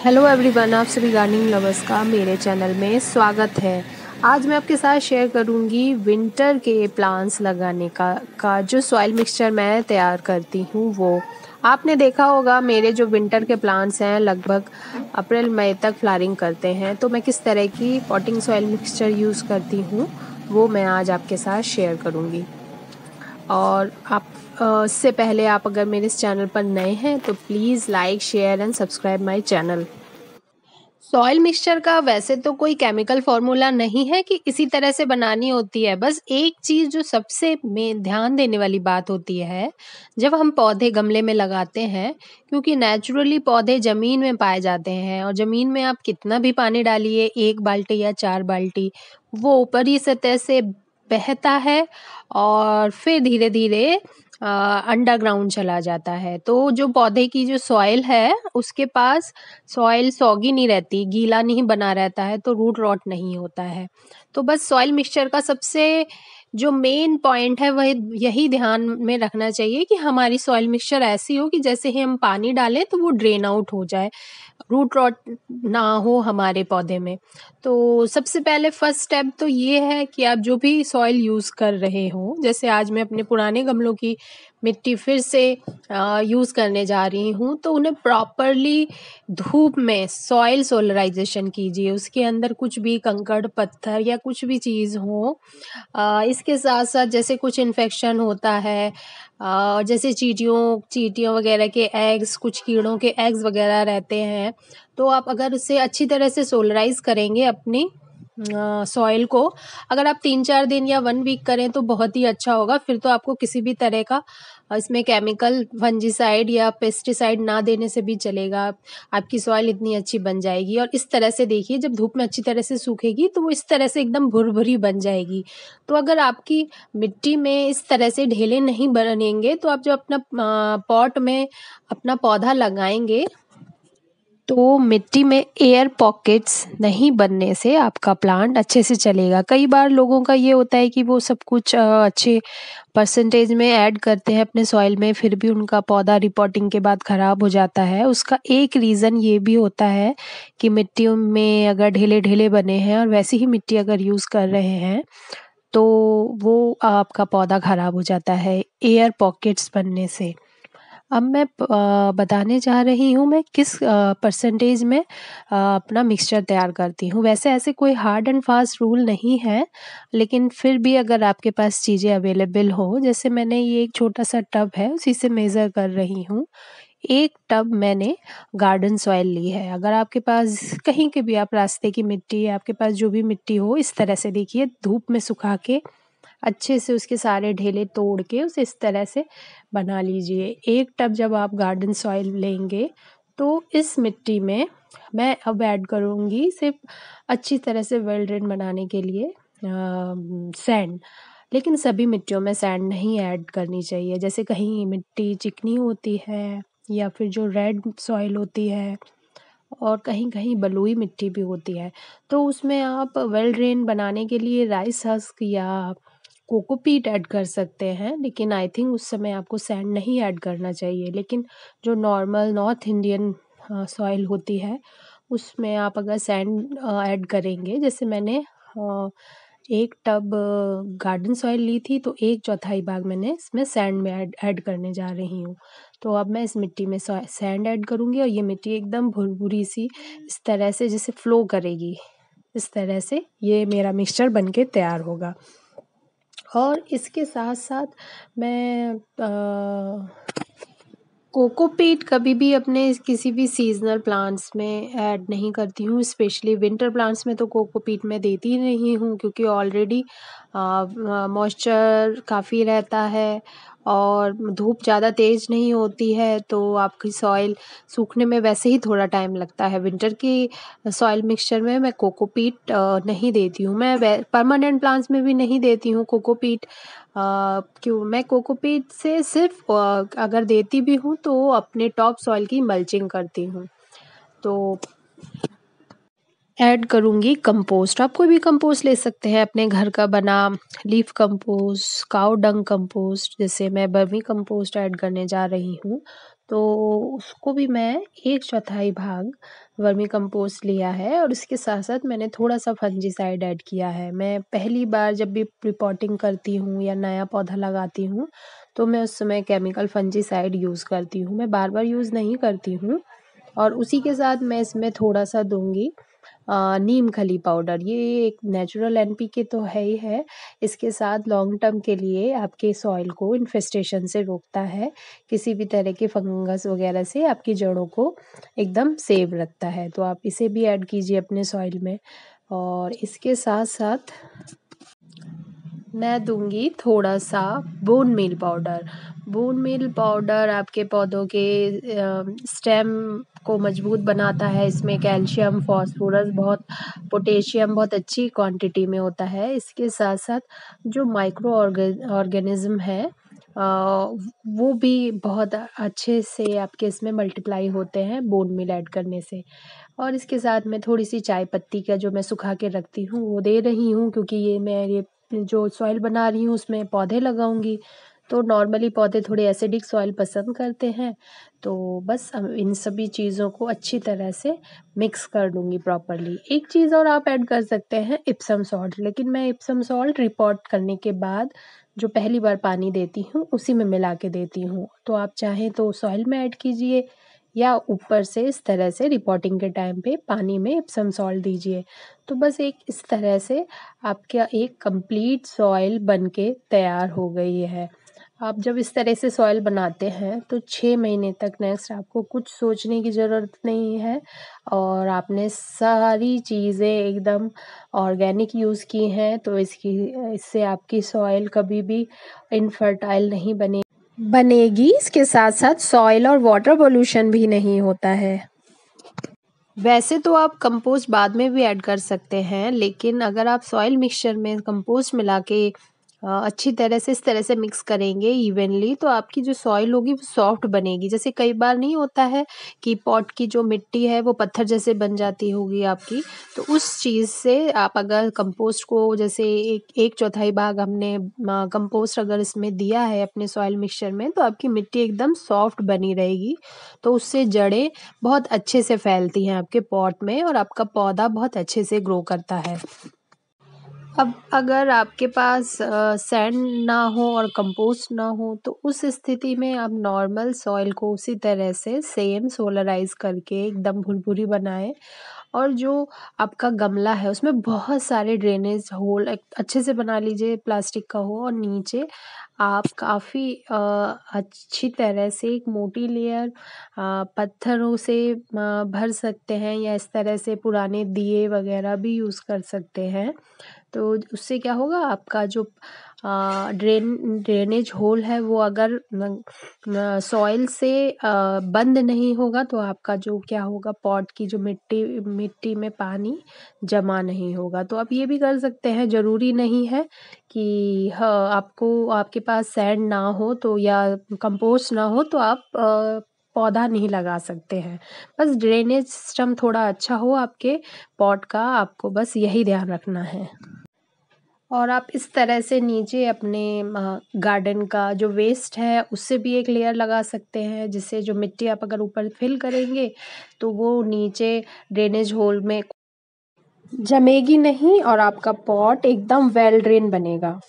Hello everyone, आप सभी gardening lovers का मेरे चैनल में स्वागत है। आज मैं आपके साथ शेयर करूंगी विंटर के प्लांट्स लगाने का जो सॉइल मिक्सचर मैं तैयार करती हूँ। वो आपने देखा होगा, मेरे जो विंटर के प्लांट्स हैं लगभग अप्रैल मई तक फ्लावरिंग करते हैं। तो मैं किस तरह की पॉटिंग सॉइल मिक्सचर यूज़ करती हूँ वो मैं आज आपके साथ शेयर करूँगी। और आप इससे पहले आप अगर मेरे इस चैनल पर नए हैं तो please like, share and subscribe my channel. Soil mixture का वैसे तो कोई केमिकल फॉर्मूला नहीं है कि इसी तरह से बनानी होती है। बस एक चीज़ जो सबसे में ध्यान देने वाली बात होती है, जब हम पौधे गमले में लगाते हैं, क्योंकि नेचुरली पौधे ज़मीन में पाए जाते हैं और ज़मीन में आप कितना भी पानी डालिए, 1 बाल्टी या 4 बाल्टी, वो ऊपरी सतह से बहता है और फिर धीरे-धीरे अंडरग्राउंड चला जाता है। तो जो पौधे की जो सॉइल है उसके पास सॉइल सॉगी नहीं रहती, गीला नहीं बना रहता है, तो रूट रॉट नहीं होता है। तो बस सॉइल मिक्सचर का सबसे जो मेन पॉइंट है वह यही ध्यान में रखना चाहिए कि हमारी सॉइल मिक्सचर ऐसी हो कि जैसे ही हम पानी डालें तो वो ड्रेन आउट हो जाए, रूट रॉट ना हो हमारे पौधे में। तो सबसे पहले फर्स्ट स्टेप तो ये है कि आप जो भी सॉइल यूज़ कर रहे हो, जैसे आज मैं अपने पुराने गमलों की मिट्टी फिर से यूज़ करने जा रही हूँ, तो उन्हें प्रॉपरली धूप में सॉइल सोलराइजेशन कीजिए। उसके अंदर कुछ भी कंकड़ पत्थर या कुछ भी चीज़ हो, इसके साथ साथ जैसे कुछ इन्फेक्शन होता है, जैसे चींटियों वगैरह के एग्स, कुछ कीड़ों के एग्स वगैरह रहते हैं, तो आप अगर उसे अच्छी तरह से सोलराइज करेंगे अपनी सॉइल को, अगर आप 3-4 दिन या 1 वीक करें तो बहुत ही अच्छा होगा। फिर तो आपको किसी भी तरह का इसमें केमिकल फंजीसाइड या पेस्टिसाइड ना देने से भी चलेगा। आपकी सॉइल इतनी अच्छी बन जाएगी और इस तरह से देखिए, जब धूप में अच्छी तरह से सूखेगी तो वो इस तरह से एकदम भुरभुरी बन जाएगी। तो अगर आपकी मिट्टी में इस तरह से ढेले नहीं बनेंगे तो आप जो अपना पॉट में अपना पौधा लगाएंगे तो मिट्टी में एयर पॉकेट्स नहीं बनने से आपका प्लांट अच्छे से चलेगा। कई बार लोगों का ये होता है कि वो सब कुछ अच्छे परसेंटेज में ऐड करते हैं अपने सॉइल में, फिर भी उनका पौधा रिपोर्टिंग के बाद ख़राब हो जाता है। उसका एक रीज़न ये भी होता है कि मिट्टी में अगर ढेले-ढेले बने हैं और वैसी ही मिट्टी अगर यूज़ कर रहे हैं, तो वो आपका पौधा ख़राब हो जाता है एयर पॉकेट्स बनने से। अब मैं बताने जा रही हूँ मैं किस परसेंटेज में अपना मिक्सचर तैयार करती हूँ। वैसे ऐसे कोई हार्ड एंड फास्ट रूल नहीं है, लेकिन फिर भी अगर आपके पास चीज़ें अवेलेबल हो, जैसे मैंने ये एक छोटा-सा टब है उसी से मेज़र कर रही हूँ। 1 टब मैंने गार्डन सॉइल ली है। अगर आपके पास कहीं के भी आप रास्ते की मिट्टी, आपके पास जो भी मिट्टी हो, इस तरह से देखिए धूप में सुखा के अच्छे से उसके सारे ढेले तोड़ के उसे इस तरह से बना लीजिए। 1 टब जब आप गार्डन सॉइल लेंगे तो इस मिट्टी में मैं अब ऐड करूँगी सिर्फ़ अच्छी तरह से वेल ड्रेन बनाने के लिए सैंड। लेकिन सभी मिट्टियों में सैंड नहीं ऐड करनी चाहिए। जैसे कहीं मिट्टी चिकनी होती है या फिर जो रेड सॉइल होती है और कहीं-कहीं बलुई मिट्टी भी होती है। तो उसमें आप वेल ड्रेन बनाने के लिए राइस हस्क या कोकोपीट ऐड कर सकते हैं, लेकिन आई थिंक उस समय आपको सैंड नहीं ऐड करना चाहिए। लेकिन जो नॉर्मल नॉर्थ इंडियन सॉइल होती है, उसमें आप अगर सैंड ऐड करेंगे, जैसे मैंने 1 टब गार्डन सॉइल ली थी, तो 1/4 भाग मैंने इसमें सैंड में ऐड करने जा रही हूँ। तो अब मैं इस मिट्टी में सैंड ऐड करूँगी और ये मिट्टी एकदम भुरभुरी सी इस तरह से जैसे फ्लो करेगी। इस तरह से ये मेरा मिक्सचर बन के तैयार होगा। और इसके साथ-साथ मैं कोकोपीट कभी भी अपने किसी भी सीज़नल प्लांट्स में ऐड नहीं करती हूँ, स्पेशली विंटर प्लांट्स में तो कोकोपीट मैं देती ही नहीं हूँ, क्योंकि ऑलरेडी मॉइस्चर काफ़ी रहता है और धूप ज़्यादा तेज़ नहीं होती है, तो आपकी सॉइल सूखने में वैसे ही थोड़ा टाइम लगता है। विंटर की सॉइल मिक्सचर में मैं कोकोपीट नहीं देती हूँ। मैं परमानेंट प्लांट्स में भी नहीं देती हूँ कोकोपीट। क्यों मैं कोकोपीट से सिर्फ अगर देती भी हूँ तो अपने टॉप सॉइल की मल्चिंग करती हूँ। तो ऐड करूँगी कंपोस्ट। आप कोई भी कंपोस्ट ले सकते हैं अपने घर का बना, लीफ कंपोस्ट, काऊ डंग कंपोस्ट, जैसे मैं वर्मी कंपोस्ट ऐड करने जा रही हूँ। तो उसको भी मैं 1/4 भाग वर्मी कंपोस्ट लिया है और इसके साथ-साथ मैंने थोड़ा-सा फंजीसाइड ऐड किया है। मैं पहली बार जब भी रिपोर्टिंग करती हूँ या नया पौधा लगाती हूँ, तो मैं उस समय केमिकल फंजीसाइड यूज़ करती हूँ। मैं बार-बार यूज़ नहीं करती हूँ और उसी के साथ मैं इसमें थोड़ा-सा दूँगी नीम खली पाउडर। ये एक नेचुरल एनपीके तो है ही है, इसके साथ लॉन्ग टर्म के लिए आपके सॉइल को इन्फेस्टेशन से रोकता है, किसी भी तरह के फंगस वगैरह से आपकी जड़ों को एकदम सेव रखता है। तो आप इसे भी ऐड कीजिए अपने सॉइल में और इसके साथ-साथ मैं दूँगी थोड़ा-सा bone meal powder. Bone meal powder आपके पौधों के स्टेम को मजबूत बनाता है। इसमें कैल्शियम, फ़ॉस्फ़ोरस पोटेशियम बहुत अच्छी क्वांटिटी में होता है। इसके साथ-साथ जो माइक्रो ऑर्गेनिज़्म है वो भी बहुत अच्छे से आपके इसमें मल्टीप्लाई होते हैं बोन मील ऐड करने से। और इसके साथ मैं थोड़ी-सी चाय पत्ती का जो मैं सुखा के रखती हूँ वो दे रही हूँ, क्योंकि ये जो सॉइल बना रही हूँ उसमें पौधे लगाऊँगी, तो नॉर्मली पौधे थोड़े एसिडिक सॉइल पसंद करते हैं। तो बस इन सभी चीज़ों को अच्छी तरह से मिक्स कर दूँगी प्रॉपरली। एक चीज़ और आप ऐड कर सकते हैं इप्सम सॉल्ट, लेकिन मैं इप्सम सॉल्ट रिपोर्ट करने के बाद जो पहली बार पानी देती हूँ उसी में मिला के देती हूँ। तो आप चाहें तो सॉइल में ऐड कीजिए या ऊपर से इस तरह से रिपोर्टिंग के टाइम पे पानी में इप्सम सॉल्ट दीजिए। तो बस एक इस तरह से आपका एक कंप्लीट सॉइल बनके तैयार हो गई है। आप जब इस तरह से सॉइल बनाते हैं तो 6 महीने तक नेक्स्ट आपको कुछ सोचने की ज़रूरत नहीं है और आपने सारी चीज़ें एकदम ऑर्गेनिक यूज़ की हैं, तो इससे आपकी सॉइल कभी भी इनफर्टाइल नहीं बनेगी। इसके साथ-साथ सॉइल और वाटर पॉल्यूशन भी नहीं होता है। वैसे तो आप कंपोस्ट बाद में भी ऐड कर सकते हैं, लेकिन अगर आप सॉइल मिक्सचर में कंपोस्ट मिला के अच्छी तरह से इस तरह से मिक्स करेंगे इवनली, तो आपकी जो सॉइल होगी वो सॉफ्ट बनेगी। जैसे कई बार नहीं होता है कि पॉट की जो मिट्टी है वो पत्थर जैसे बन जाती होगी आपकी, तो उस चीज़ से आप अगर कंपोस्ट को जैसे 1/4 भाग हमने कंपोस्ट अगर इसमें दिया है अपने सॉइल मिक्सचर में, तो आपकी मिट्टी एकदम सॉफ्ट बनी रहेगी। तो उससे जड़ें बहुत अच्छे से फैलती हैं आपके पॉट में और आपका पौधा बहुत अच्छे से ग्रो करता है। अब अगर आपके पास सैंड ना हो और कंपोस्ट ना हो, तो उस स्थिति में आप नॉर्मल सॉइल को उसी तरह से सेम सोलराइज़ करके एकदम भुरभुरी बनाएँ और जो आपका गमला है उसमें बहुत सारे ड्रेनेज होल एक अच्छे से बना लीजिए, प्लास्टिक का हो और नीचे आप काफ़ी अच्छी तरह से एक मोटी लेयर पत्थरों से भर सकते हैं या इस तरह से पुराने दिए वगैरह भी यूज़ कर सकते हैं। तो उससे क्या होगा, आपका जो ड्रेनेज होल है वो अगर सॉइल से बंद नहीं होगा, तो आपका जो क्या होगा, पॉट की जो मिट्टी में पानी जमा नहीं होगा। तो आप ये भी कर सकते हैं, ज़रूरी नहीं है कि हाँ आपको आपके पास सैंड ना हो तो या कंपोस्ट ना हो तो आप पौधा नहीं लगा सकते हैं। बस ड्रेनेज सिस्टम थोड़ा अच्छा हो आपके पॉट का, आपको बस यही ध्यान रखना है। और आप इस तरह से नीचे अपने गार्डन का जो वेस्ट है उससे भी एक लेयर लगा सकते हैं, जिससे जो मिट्टी आप अगर ऊपर फिल करेंगे तो वो नीचे ड्रेनेज होल में जमेगी नहीं और आपका पॉट एकदम वेल ड्रेन बनेगा।